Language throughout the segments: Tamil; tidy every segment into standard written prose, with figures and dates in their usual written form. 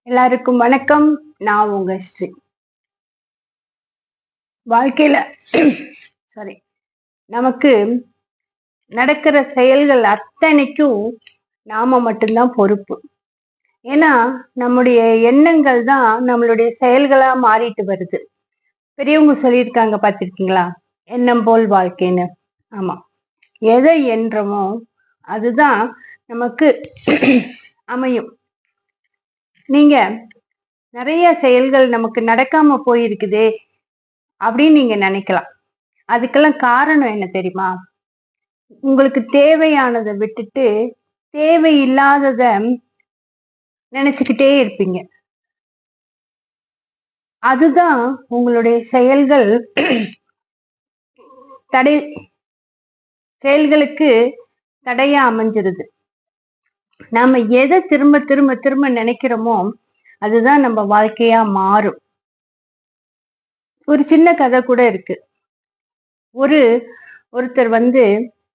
எல்லாருக்கும் வணக்கம். நான் உங்க ஸ்ரீ. வாழ்க்கையில சாரி நமக்கு நடக்கிற செயல்கள் அத்தனைக்கும் நாம மட்டும்தான் பொறுப்பு. ஏன்னா நம்முடைய எண்ணங்கள் தான் நம்மளுடைய செயல்களா மாறிட்டு வருது. பெரியவங்க சொல்லியிருக்காங்க, பார்த்திருக்கீங்களா? எண்ணம் போல் வாழ்க்கைன்னு. ஆமா, எதை எண்ணமோ அதுதான் நமக்கு அமையும். நீங்க நிறைய செயல்கள் நமக்கு நடக்காம போயிருக்குதே அப்படின்னு நீங்க நினைக்கலாம். அதுக்கெல்லாம் காரணம் என்ன தெரியுமா? உங்களுக்கு தேவையானதை விட்டுட்டு தேவையில்லாதத நினைச்சுக்கிட்டே இருப்பீங்க. அதுதான் உங்களுடைய செயல்களுக்கு தடையா அமைஞ்சிருது. நாம எதை திரும்ப திரும்ப திரும்ப நினைக்கிறோமோ அதுதான் நம்ம வாழ்க்கையா மாறும். ஒரு சின்ன கதை கூட இருக்கு. ஒருத்தர்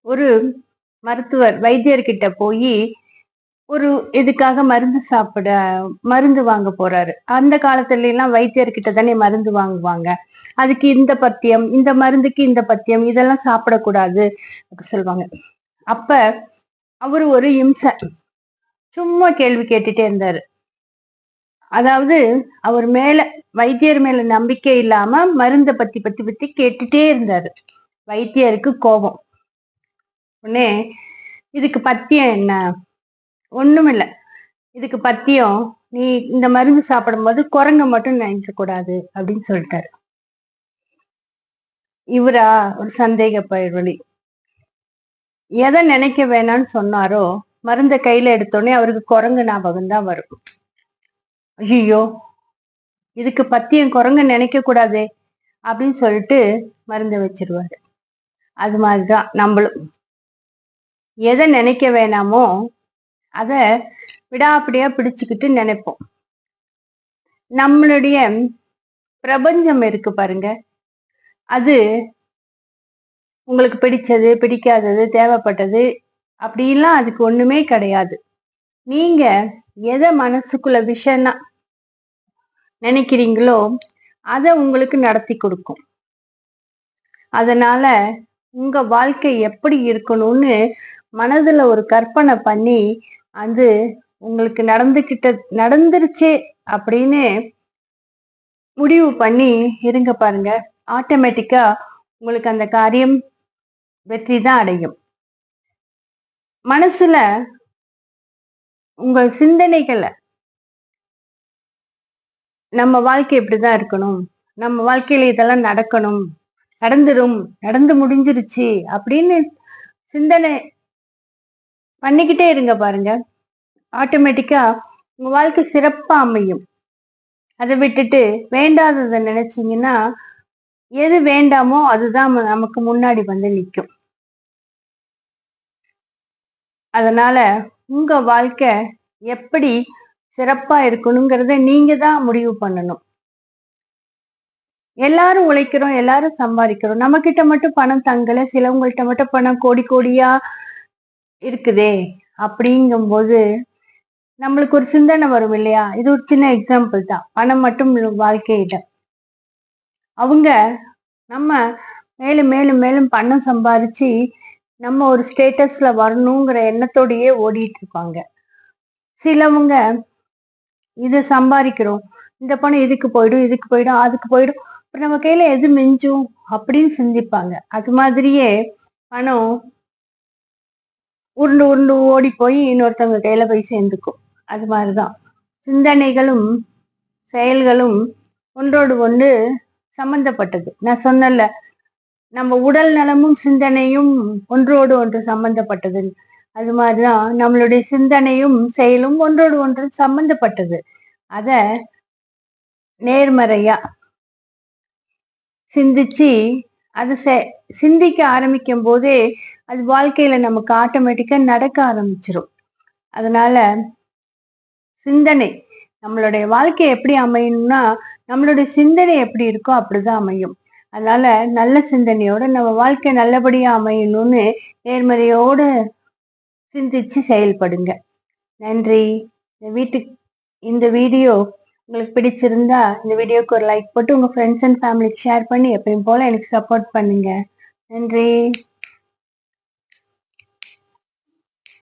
ஒரு மருத்துவர் வைத்தியர்கிட்ட போய் ஒரு இதுக்காக மருந்து வாங்க போறாரு. அந்த காலத்துல எல்லாம் வைத்தியர்கிட்ட தானே மருந்து வாங்குவாங்க. அதுக்கு இந்த பத்தியம், இந்த மருந்துக்கு இந்த பத்தியம், இதெல்லாம் சாப்பிடக்கூடாது சொல்லுவாங்க. அப்ப அவரு ஒரு சும்மா கேள்வி கேட்டுட்டே இருந்தாரு. அதாவது அவர் வைத்தியர் மேல நம்பிக்கை இல்லாம மருந்தை பத்தி கேட்டுட்டே இருந்தாரு. வைத்தியருக்கு கோபம். உடனே, இதுக்கு பத்தியம் என்ன? ஒண்ணும் இல்லை, இதுக்கு பத்தியம் நீ இந்த மருந்து சாப்பிடும் போது குரங்க மட்டும் நினைக்க கூடாது அப்படின்னு சொல்லிட்டாரு. இவரா ஒரு சந்தேக பயிர்வழி, எதை நினைக்க வேணாம்னு சொன்னாரோ மருந்த கையில எடுத்தோடனே அவருக்கு குரங்கு ஞாபகம் தான் வரும். ஐயோ, இதுக்கு பத்தியம் குரங்க நினைக்க கூடாதே அப்படின்னு சொல்லிட்டு மருந்தை வச்சிருவாரு. அது மாதிரிதான் நம்மளும் எதை நினைக்க வேணாமோ அத விடாப்பிடியா பிடிச்சுக்கிட்டு நினைப்போம். நம்மளுடைய பிரபஞ்சம் இருக்கு பாருங்க, அது உங்களுக்கு பிடிச்சது பிடிக்காதது தேவைப்பட்டது அப்படிலாம் அதுக்கு ஒண்ணுமே கிடையாது. நீங்க எதை மனசுக்குள்ள விஷயம்னா நினைக்கிறீங்களோ அதை உங்களுக்கு நடத்தி கொடுக்கும். அதனால உங்க வாழ்க்கை எப்படி இருக்கணும்னு மனதுல ஒரு கற்பனை பண்ணி அது உங்களுக்கு நடந்துருச்சே அப்படின்னு முடிவு பண்ணி இருங்க பாருங்க. ஆட்டோமேட்டிக்கா உங்களுக்கு அந்த காரியம் வெற்றி தான் அடையும். மனசுல உங்கள் சிந்தனைகளை நம்ம வாழ்க்கை இப்படிதான் இருக்கணும், நம்ம வாழ்க்கையில இதெல்லாம் நடக்கணும், நடந்து முடிஞ்சிருச்சு அப்படின்னு சிந்தனை பண்ணிக்கிட்டே இருங்க பாருங்க. ஆட்டோமேட்டிக்கா உங்க வாழ்க்கை சிறப்பா அமையும். அதை விட்டுட்டு வேண்டாததை நினைச்சீங்கன்னா எது வேண்டாமோ அதுதான் நமக்கு முன்னாடி வந்து நிற்கும். அதனால உங்க வாழ்க்கை எப்படி சிறப்பா இருக்கணுங்கிறத நீங்க தான் முடிவு பண்ணணும். எல்லாரும் உழைக்கிறோம், எல்லாரும் சம்பாதிக்கிறோம், நம்ம கிட்ட மட்டும் பணம் தங்கல, சிலவங்கள்ட்ட மட்டும் பணம் கோடி கோடியா இருக்குதே அப்படிங்கும்போது நம்மளுக்கு ஒரு சிந்தனை வரும் இல்லையா? இது ஒரு சின்ன எக்ஸாம்பிள் தான். பணம் மட்டும் வாழ்க்கையிட அவங்க நம்ம மேலும் மேலும் மேலும் பணம் சம்பாதிச்சு நம்ம ஒரு ஸ்டேட்டஸ்ல வரணுங்கிற எண்ணத்தோடயே ஓடிட்டு இருப்பாங்க. சிலவங்க இது சம்பாதிக்கிறோம், இந்த பணம் இதுக்கு போயிடும் அதுக்கு போயிடும், அப்புறம் நம்ம கையில எது மிஞ்சும் அப்படின்னு சிந்திப்பாங்க. அது மாதிரியே பணம் உருண்டு உருண்டு ஓடி போய் இன்னொருத்தவங்க கையில போய் சேர்ந்துக்கும். அது மாதிரிதான் சிந்தனைகளும் செயல்களும் ஒன்றோடு ஒன்று சம்பந்தப்பட்டது. நான் சொன்னல, நம்ம உடல் நலமும் சிந்தனையும் ஒன்றோடு ஒன்று சம்பந்தப்பட்டது. அது மாதிரிதான் நம்மளுடைய சிந்தனையும் செயலும் ஒன்றோடு ஒன்று சம்பந்தப்பட்டது. அத நேர்மறையா சிந்திச்சு அது சிந்திக்க ஆரம்பிக்கும் போதே அது வாழ்க்கையில நமக்கு ஆட்டோமேட்டிக்கா நடக்க ஆரம்பிச்சிடும். அதனால சிந்தனை, நம்மளுடைய வாழ்க்கை எப்படி அமையணும்னா நம்மளுடைய சிந்தனை எப்படி இருக்கோ அப்படிதான் அமையும். அதனால நல்ல சிந்தனையோட நம்ம வாழ்க்கை நல்லபடியா அமையணும்னு நேர்மறையோட சிந்திச்சு செயல்படுங்க. நன்றி. வீட்டுக்கு இந்த வீடியோ உங்களுக்கு பிடிச்சிருந்தா இந்த வீடியோக்கு ஒரு லைக் போட்டு உங்க ஃப்ரெண்ட்ஸ் அண்ட் ஃபேமிலிக்கு ஷேர் பண்ணி எப்பயும் போல எனக்கு சப்போர்ட் பண்ணுங்க. நன்றி.